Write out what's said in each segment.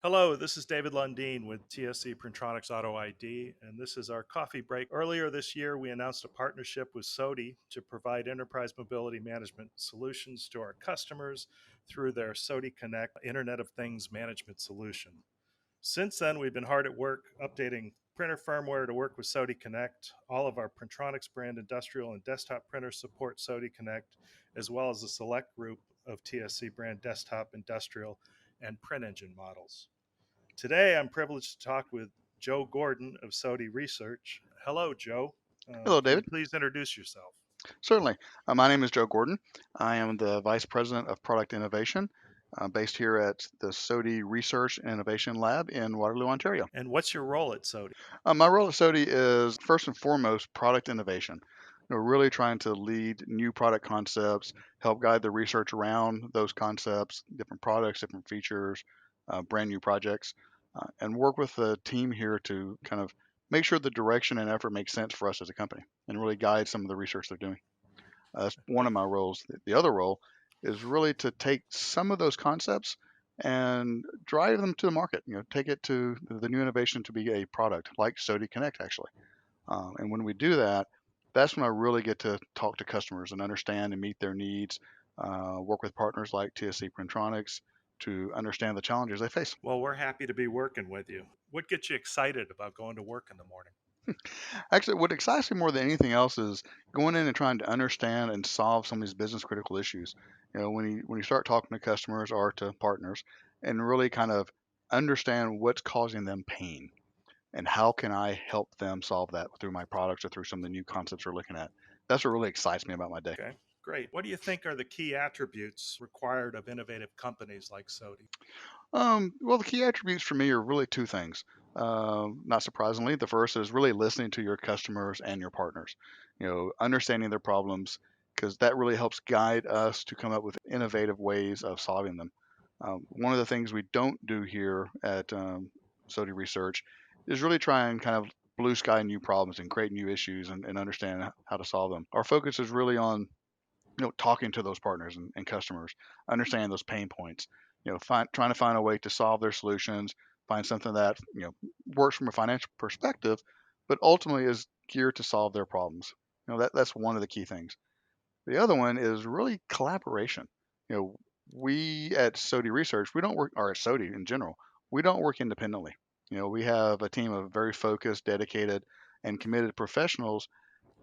Hello, this is David Lundeen with TSC Printronix Auto ID, and this is our coffee break. Earlier this year, we announced a partnership with SOTI to provide enterprise mobility management solutions to our customers through their SOTI Connect Internet of Things management solution. Since then, we've been hard at work updating printer firmware to work with SOTI Connect. All of our Printronix brand industrial and desktop printers support SOTI Connect, as well as a select group of TSC brand desktop, industrial, and print engine models. Today, I'm privileged to talk with Joe Gordon of SOTI Research. Hello, Joe. Hello, Can you David. please introduce yourself? Certainly. My name is Joe Gordon. I am the Vice President of Product Innovation based here at the SOTI Research and Innovation Lab in Waterloo, Ontario. And what's your role at SOTI? My role at SOTI is first and foremost product innovation. Really trying to lead new product concepts, help guide the research around those concepts, different products, different features, brand new projects, and work with the team here to kind of make sure the direction and effort makes sense for us as a company and really guide some of the research they're doing. That's one of my roles. The other role is really to take some of those concepts and drive them to the market. Take it to the new innovation to be a product like SOTI Connect, actually. And when we do that, that's when I really get to talk to customers and understand and meet their needs. Work with partners like TSC Printronix to understand the challenges they face. Well, we're happy to be working with you. What gets you excited about going to work in the morning? Actually, what excites me more than anything else is going in and trying to understand and solve some of these business critical issues. When you start talking to customers or to partners, and really kind of understand what's causing them pain and how can I help them solve that through my products or through some of the new concepts we're looking at. That's what really excites me about my day. Okay, great. What do you think are the key attributes required of innovative companies like SOTI? Well, the key attributes for me are really two things. Not surprisingly, the first is really listening to your customers and your partners. Understanding their problems because that really helps guide us to come up with innovative ways of solving them. One of the things we don't do here at SOTI Research is really try and kind of blue sky new problems and create new issues and understand how to solve them. Our focus is really on talking to those partners and customers, understanding those pain points, trying to find a way to solve their solutions, find something that works from a financial perspective, but ultimately is geared to solve their problems. That's one of the key things. The other one is really collaboration. You know, we at SOTI Research, we don't work, or at SOTI in general, we don't work independently. We have a team of very focused, dedicated, and committed professionals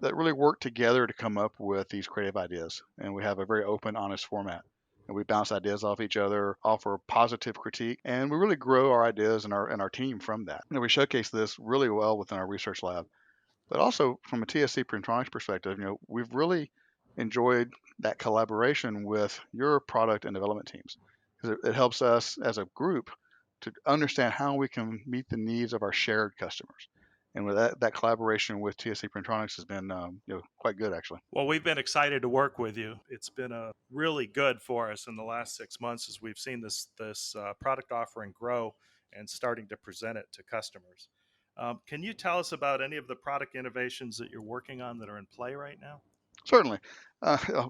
that really work together to come up with these creative ideas. And we have a very open, honest format. And we bounce ideas off each other, offer positive critique, and we really grow our ideas and our team from that. We showcase this really well within our research lab. But also from a TSC Printronix perspective, we've really enjoyed that collaboration with your product and development teams because it helps us as a group to understand how we can meet the needs of our shared customers. And with that collaboration with TSC Printronix has been quite good actually. Well, we've been excited to work with you. It's been really good for us in the last 6 months as we've seen this product offering grow and starting to present it to customers. Can you tell us about any of the product innovations that you're working on that are in play right now? Certainly,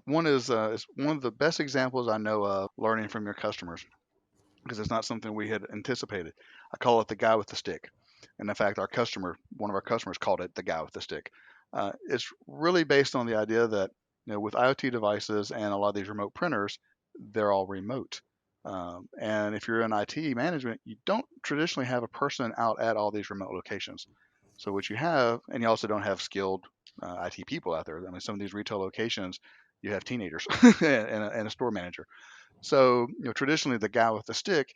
one is one of the best examples I know of learning from your customers because it's not something we had anticipated. I call it the guy with the stick. And in fact, one of our customers called it the guy with the stick. It's really based on the idea that with IoT devices and a lot of these remote printers, they're all remote. And if you're in IT management, you don't traditionally have a person out at all these remote locations. So what you have, and you also don't have skilled IT people out there. I mean, some of these retail locations, you have teenagers and a store manager. So, traditionally, the guy with the stick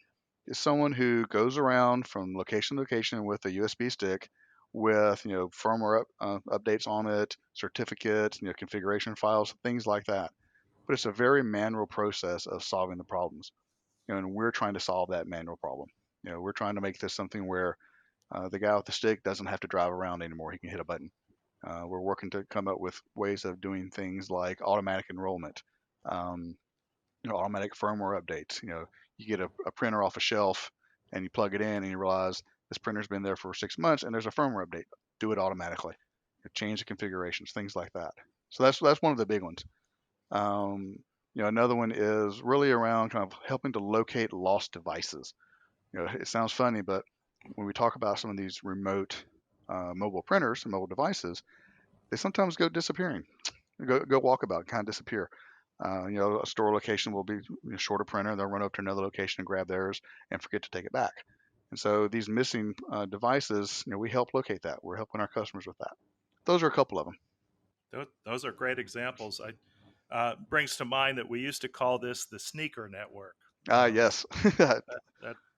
is someone who goes around from location to location with a USB stick with, firmware updates on it, certificates, configuration files, things like that. But it's a very manual process of solving the problems. And we're trying to solve that manual problem. We're trying to make this something where the guy with the stick doesn't have to drive around anymore. He can hit a button. We're working to come up with ways of doing things like automatic enrollment. Um, Automatic firmware updates. You get a printer off a shelf and you plug it in and you realize this printer's been there for 6 months and there's a firmware update. Do it automatically. Change the configurations, things like that. So that's one of the big ones. Another one is really around kind of helping to locate lost devices. It sounds funny, but when we talk about some of these remote mobile printers and mobile devices, they sometimes go disappearing, go walkabout, kind of disappear. A store location will be short a printer, they'll run up to another location and grab theirs and forget to take it back. And so these missing devices, we help locate that. We're helping our customers with that. Those are a couple of them. Those are great examples. I brings to mind that we used to call this the sneaker network. Yes. That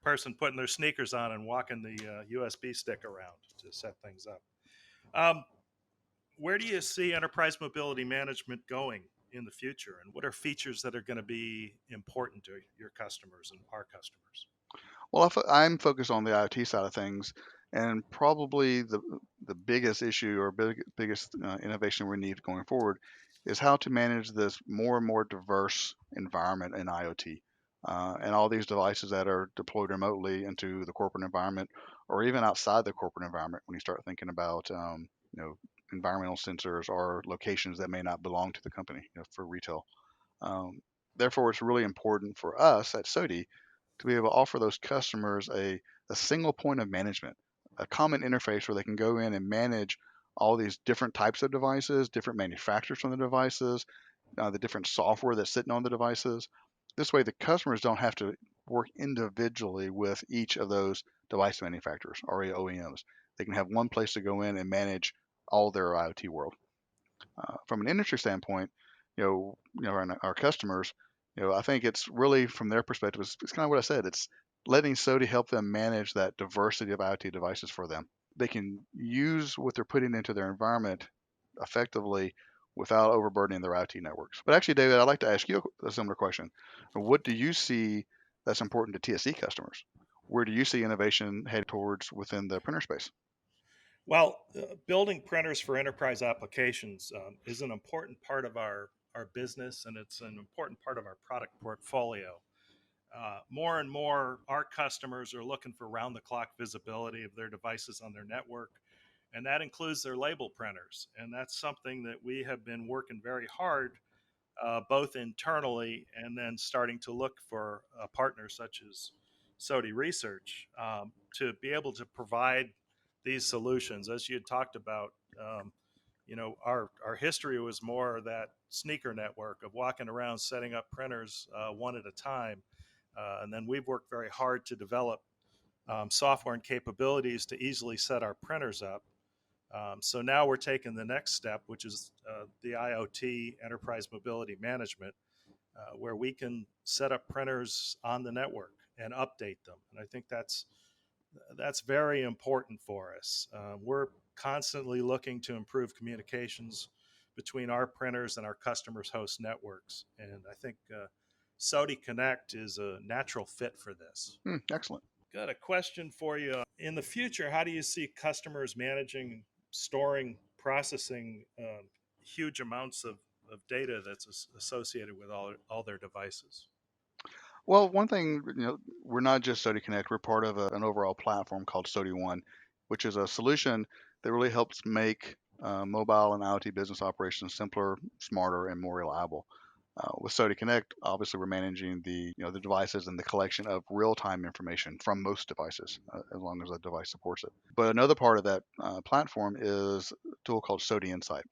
person putting their sneakers on and walking the USB stick around to set things up. Um, where do you see enterprise mobility management going in the future, and what are features that are going to be important to your customers and our customers? Well, I'm focused on the IoT side of things, and probably the biggest issue or biggest innovation we need going forward is how to manage this more and more diverse environment in IoT, and all these devices that are deployed remotely into the corporate environment, or even outside the corporate environment. When you start thinking about environmental sensors or locations that may not belong to the company, for retail. Um, Therefore, it's really important for us at SOTI to be able to offer those customers a single point of management, a common interface where they can go in and manage all these different types of devices, different manufacturers from the devices, the different software that's sitting on the devices. This way, the customers don't have to work individually with each of those device manufacturers or OEMs. They can have one place to go in and manage all their IoT world. From an industry standpoint, our customers, I think it's really from their perspective, it's kind of what I said. It's letting SOTI help them manage that diversity of IoT devices for them. They can use what they're putting into their environment effectively without overburdening their IoT networks. But actually, David, I'd like to ask you a similar question. What do you see that's important to TSC customers? Where do you see innovation headed towards within the printer space? Well, building printers for enterprise applications is an important part of our business, and it's an important part of our product portfolio. More and more, our customers are looking for round the clock visibility of their devices on their network, and that includes their label printers. And that's something that we have been working very hard, both internally and then starting to look for partners such as SOTI Research to be able to provide these solutions. As you had talked about, our history was more that sneaker network of walking around setting up printers one at a time. And then we've worked very hard to develop software and capabilities to easily set our printers up. So now we're taking the next step, which is the IoT enterprise mobility management, where we can set up printers on the network and update them. And I think that's very important for us. We're constantly looking to improve communications between our printers and our customers' host networks. And I think SOTI Connect is a natural fit for this. Excellent. Got a question for you. In the future, how do you see customers managing, storing, processing huge amounts of data that's associated with all their devices? Well, one thing, we're not just SOTI Connect. We're part of an overall platform called SOTI One, which is a solution that really helps make mobile and IoT business operations simpler, smarter, and more reliable. With SOTI Connect, obviously, we're managing the devices and the collection of real-time information from most devices, as long as the device supports it. But another part of that platform is a tool called SOTI Insight.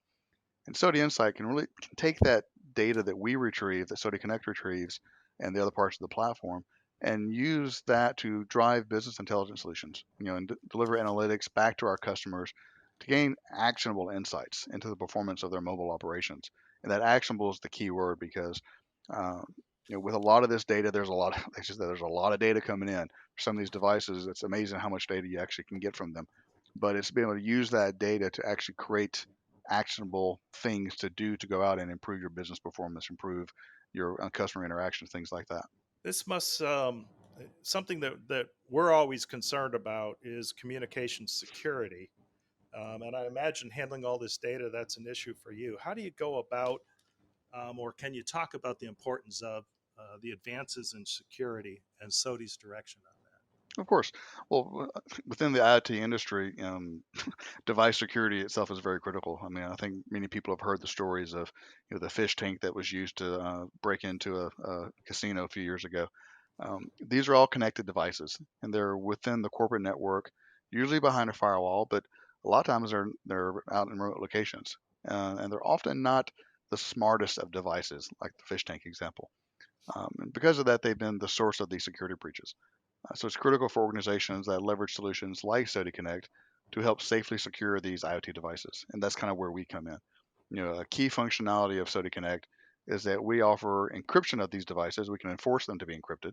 And SOTI Insight can take that data that we retrieve, that SOTI Connect retrieves, and the other parts of the platform, and use that to drive business intelligence solutions, and deliver analytics back to our customers to gain actionable insights into the performance of their mobile operations. And that actionable is the key word because, uh, with a lot of this data, there's a lot of, like I said, there's a lot of data coming in. For some of these devices, it's amazing how much data you actually can get from them. But it's being able to use that data to actually create actionable things to do to go out and improve your business performance, improve your customer interactions, things like that. This must something that we're always concerned about is communication security. And I imagine handling all this data, that's an issue for you. How do you go about, or can you talk about the importance of the advances in security and SOTI's direction on Of course. Well, within the IoT industry, device security itself is very critical. I mean, I think many people have heard the stories of the fish tank that was used to break into a casino a few years ago. These are all connected devices, and they're within the corporate network, usually behind a firewall, but a lot of times they're out in remote locations, and they're often not the smartest of devices, like the fish tank example. And because of that, they've been the source of these security breaches. So it's critical for organizations that leverage solutions like SOTI Connect to help safely secure these IoT devices, and that's kind of where we come in. A key functionality of SOTI Connect is that we offer encryption of these devices. We can enforce them to be encrypted,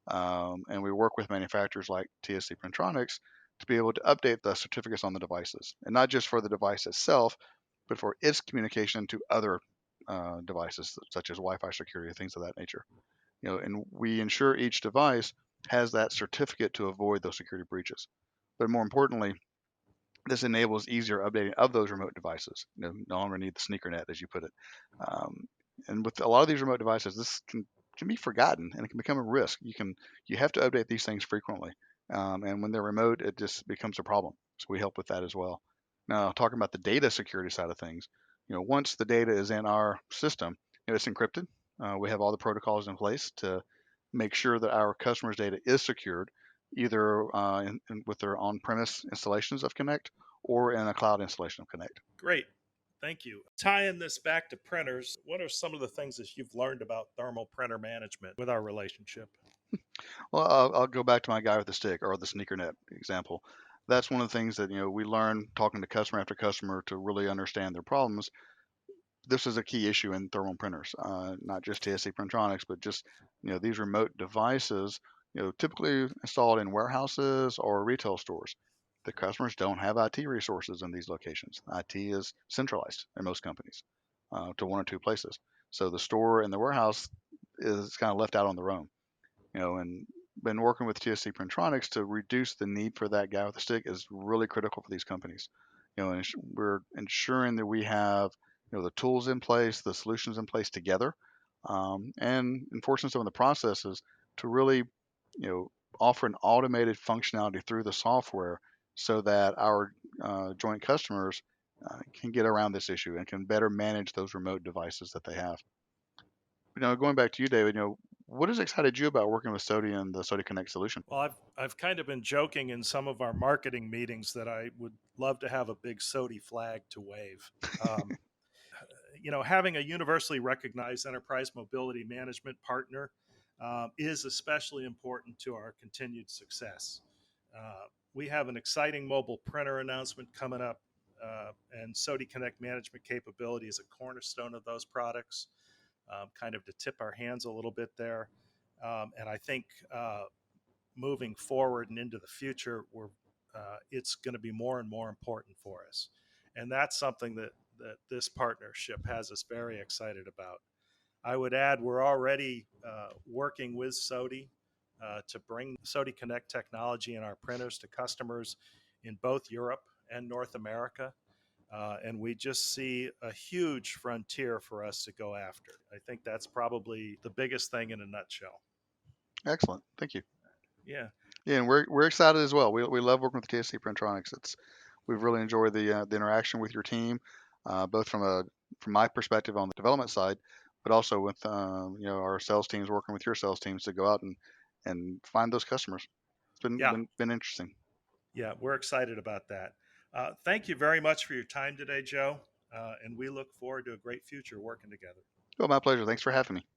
and we work with manufacturers like TSC Printronix to be able to update the certificates on the devices, and not just for the device itself, but for its communication to other devices such as Wi-Fi security, things of that nature. And we ensure each device has that certificate to avoid those security breaches. But more importantly, this enables easier updating of those remote devices. No longer need the sneaker net, as you put it. Um, and with a lot of these remote devices, this can be forgotten and it can become a risk. You have to update these things frequently, and when they're remote, it just becomes a problem. So we help with that as well. Now, talking about the data security side of things, once the data is in our system, it's encrypted. We have all the protocols in place to make sure that our customers' data is secured, either with their on-premise installations of Connect or in a cloud installation of Connect. Great. Thank you. Tying this back to printers, what are some of the things that you've learned about thermal printer management with our relationship? Well, I'll go back to my guy with the stick or the sneaker net example. That's one of the things that we learn talking to customer after customer to really understand their problems. This is a key issue in thermal printers, not just TSC Printronix, but just these remote devices, typically installed in warehouses or retail stores. The customers don't have IT resources in these locations. IT is centralized in most companies to one or two places. So the store and the warehouse is kind of left out on their own. And been working with TSC Printronix to reduce the need for that guy with the stick is really critical for these companies. And we're ensuring that we have the tools in place, the solutions in place together, and enforcing some of the processes to really offer an automated functionality through the software so that our joint customers can get around this issue and can better manage those remote devices that they have. Going back to you, David, what has excited you about working with SOTI and the SOTI Connect solution? Well, I've kind of been joking in some of our marketing meetings that I would love to have a big SOTI flag to wave. Um, Having a universally recognized enterprise mobility management partner is especially important to our continued success. We have an exciting mobile printer announcement coming up, and SOTI Connect management capability is a cornerstone of those products, kind of to tip our hands a little bit there. And I think moving forward and into the future, it's going to be more and more important for us. And that's something that this partnership has us very excited about. I would add we're already working with SOTI to bring SOTI Connect technology in our printers to customers in both Europe and North America. And we just see a huge frontier for us to go after. I think that's probably the biggest thing in a nutshell. Excellent, thank you. Yeah. Yeah, and we're excited as well. We love working with TSC Printronix. We've really enjoyed the interaction with your team, both from my perspective on the development side, but also with our sales teams working with your sales teams to go out and find those customers. It's been Yeah. been interesting. Yeah. We're excited about that. Thank you very much for your time today, Joe. And we look forward to a great future working together. Well, my pleasure. Thanks for having me.